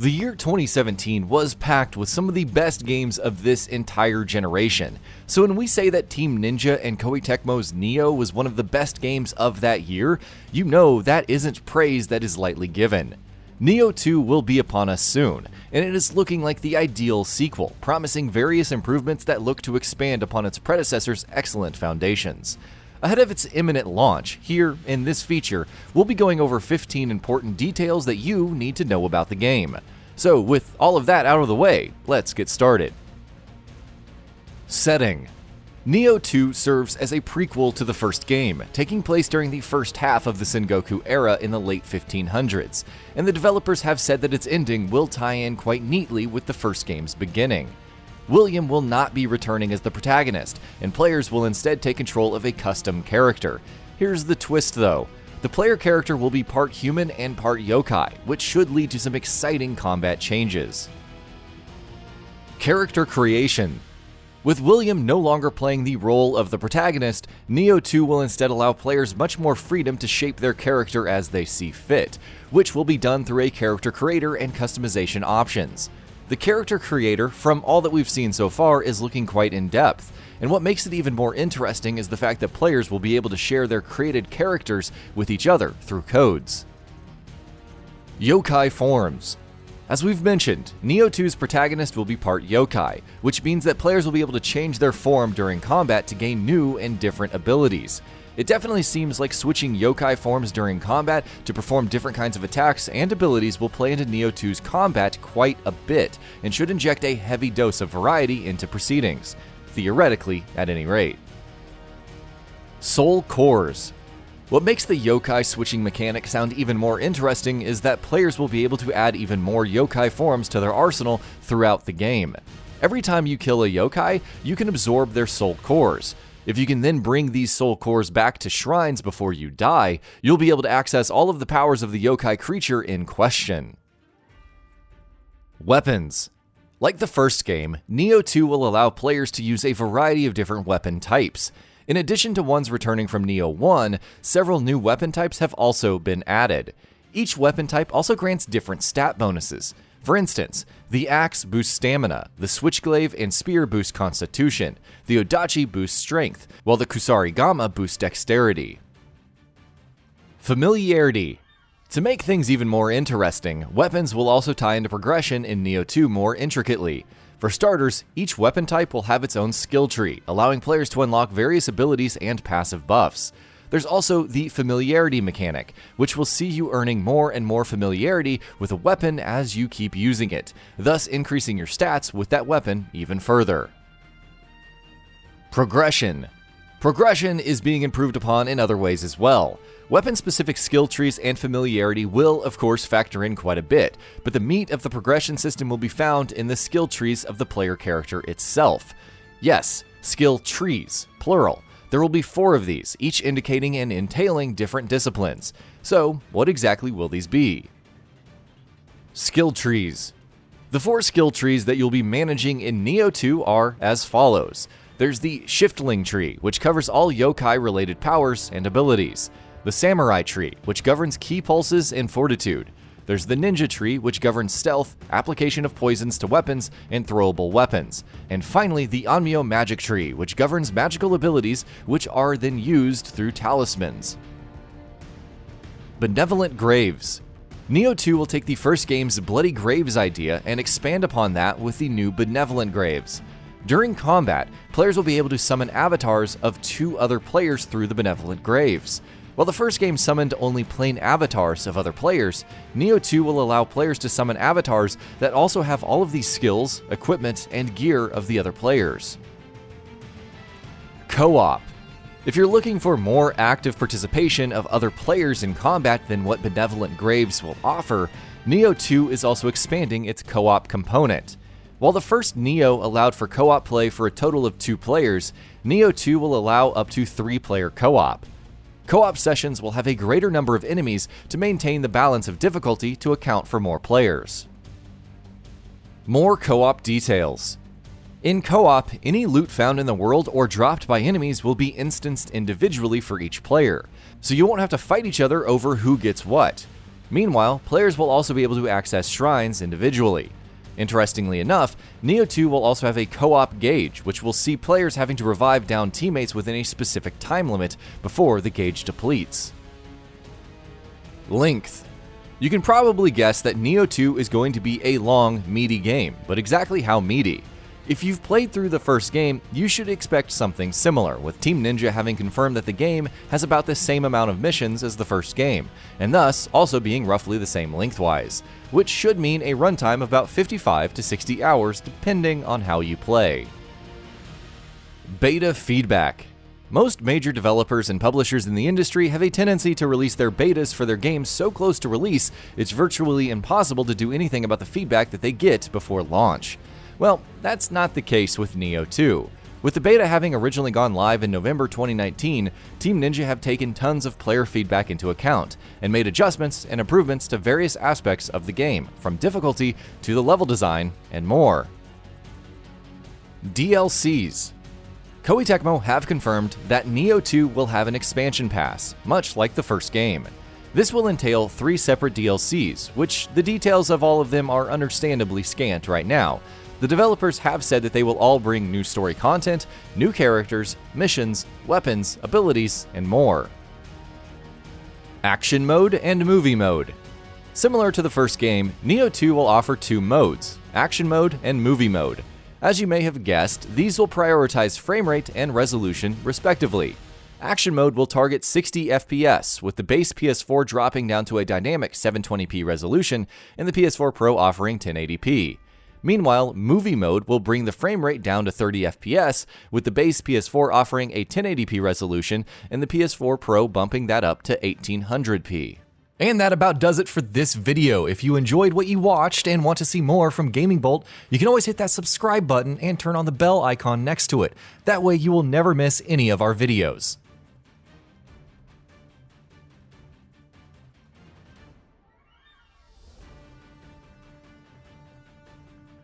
The year 2017 was packed with some of the best games of this entire generation, so when we say that Team Ninja and Koei-Tecmo's Nioh was one of the best games of that year, you know that isn't praise that is lightly given. Nioh 2 will be upon us soon, and it is looking like the ideal sequel, promising various improvements that look to expand upon its predecessor's excellent foundations. Ahead of its imminent launch, here in this feature, we'll be going over 15 important details that you need to know about the game. So with all of that out of the way, let's get started. Setting. Nioh 2 serves as a prequel to the first game, taking place during the first half of the Sengoku era in the late 1500s, and the developers have said that its ending will tie in quite neatly with the first game's beginning. William will not be returning as the protagonist, and players will instead take control of a custom character. Here's the twist though. The player character will be part human and part yokai, which should lead to some exciting combat changes. Character creation. With William no longer playing the role of the protagonist, Nioh 2 will instead allow players much more freedom to shape their character as they see fit, which will be done through a character creator and customization options. The character creator, from all that we've seen so far, is looking quite in-depth, and what makes it even more interesting is the fact that players will be able to share their created characters with each other through codes. Yokai forms. As we've mentioned, Nioh 2's protagonist will be part yokai, which means that players will be able to change their form during combat to gain new and different abilities. It definitely seems like switching yokai forms during combat to perform different kinds of attacks and abilities will play into Nioh 2's combat quite a bit, and should inject a heavy dose of variety into proceedings, theoretically at any rate. Soul cores. What makes the yokai switching mechanic sound even more interesting is that players will be able to add even more yokai forms to their arsenal throughout the game. Every time you kill a yokai, you can absorb their soul cores. If you can then bring these soul cores back to shrines before you die, you'll be able to access all of the powers of the yokai creature in question. Weapons. Like the first game, Nioh 2 will allow players to use a variety of different weapon types. In addition to ones returning from Nioh 1, several new weapon types have also been added. Each weapon type also grants different stat bonuses. For instance, the axe boosts stamina, the switchglaive and spear boost constitution, the odachi boosts strength, while the kusarigama boosts dexterity. Familiarity. To make things even more interesting, weapons will also tie into progression in Nioh 2 more intricately. For starters, each weapon type will have its own skill tree, allowing players to unlock various abilities and passive buffs. There's also the familiarity mechanic, which will see you earning more and more familiarity with a weapon as you keep using it, thus increasing your stats with that weapon even further. Progression. Progression is being improved upon in other ways as well. Weapon-specific skill trees and familiarity will, of course, factor in quite a bit, but the meat of the progression system will be found in the skill trees of the player character itself. Yes, skill trees, plural. There will be 4 of these, each indicating and entailing different disciplines. So, what exactly will these be? Skill trees. The 4 skill trees that you'll be managing in Nioh 2 are as follows. There's the Shiftling tree, which covers all yokai-related powers and abilities. The Samurai tree, which governs ki pulses and fortitude. There's the Ninja tree, which governs stealth, application of poisons to weapons, and throwable weapons. And finally, the Onmyo magic tree, which governs magical abilities, which are then used through talismans. Benevolent graves. Nioh 2 will take the first game's Bloody Graves idea and expand upon that with the new Benevolent Graves. During combat, players will be able to summon avatars of 2 other players through the Benevolent Graves. While the first game summoned only plain avatars of other players, Nioh 2 will allow players to summon avatars that also have all of these skills, equipment, and gear of the other players. Co-op. If you're looking for more active participation of other players in combat than what Benevolent Graves will offer, Nioh 2 is also expanding its co-op component. While the first Nioh allowed for co-op play for a total of 2 players, Nioh 2 will allow up to 3-player co-op. Co-op sessions will have a greater number of enemies to maintain the balance of difficulty to account for more players. More co-op details. In co-op, any loot found in the world or dropped by enemies will be instanced individually for each player, so you won't have to fight each other over who gets what. Meanwhile, players will also be able to access shrines individually. Interestingly enough, Nioh 2 will also have a co-op gauge, which will see players having to revive down teammates within a specific time limit before the gauge depletes. Length. You can probably guess that Nioh 2 is going to be a long, meaty game, but exactly how meaty? If you've played through the first game, you should expect something similar, with Team Ninja having confirmed that the game has about the same amount of missions as the first game, and thus also being roughly the same lengthwise, which should mean a runtime of about 55 to 60 hours depending on how you play. Beta feedback. Most major developers and publishers in the industry have a tendency to release their betas for their games so close to release, it's virtually impossible to do anything about the feedback that they get before launch. Well, that's not the case with Nioh 2. With the beta having originally gone live in November 2019, Team Ninja have taken tons of player feedback into account, and made adjustments and improvements to various aspects of the game, from difficulty to the level design, and more. DLCs. Koei-Tecmo have confirmed that Nioh 2 will have an expansion pass, much like the first game. This will entail 3 separate DLCs, which the details of all of them are understandably scant right now. The developers have said that they will all bring new story content, new characters, missions, weapons, abilities, and more. Action Mode and Movie Mode. Similar to the first game, Nioh 2 will offer 2 modes, Action Mode and Movie Mode. As you may have guessed, these will prioritize frame rate and resolution, respectively. Action Mode will target 60 FPS, with the base PS4 dropping down to a dynamic 720p resolution and the PS4 Pro offering 1080p. Meanwhile, Movie Mode will bring the frame rate down to 30 FPS, with the base PS4 offering a 1080p resolution and the PS4 Pro bumping that up to 1800p. And that about does it for this video. If you enjoyed what you watched and want to see more from GamingBolt, you can always hit that subscribe button and turn on the bell icon next to it. That way you will never miss any of our videos.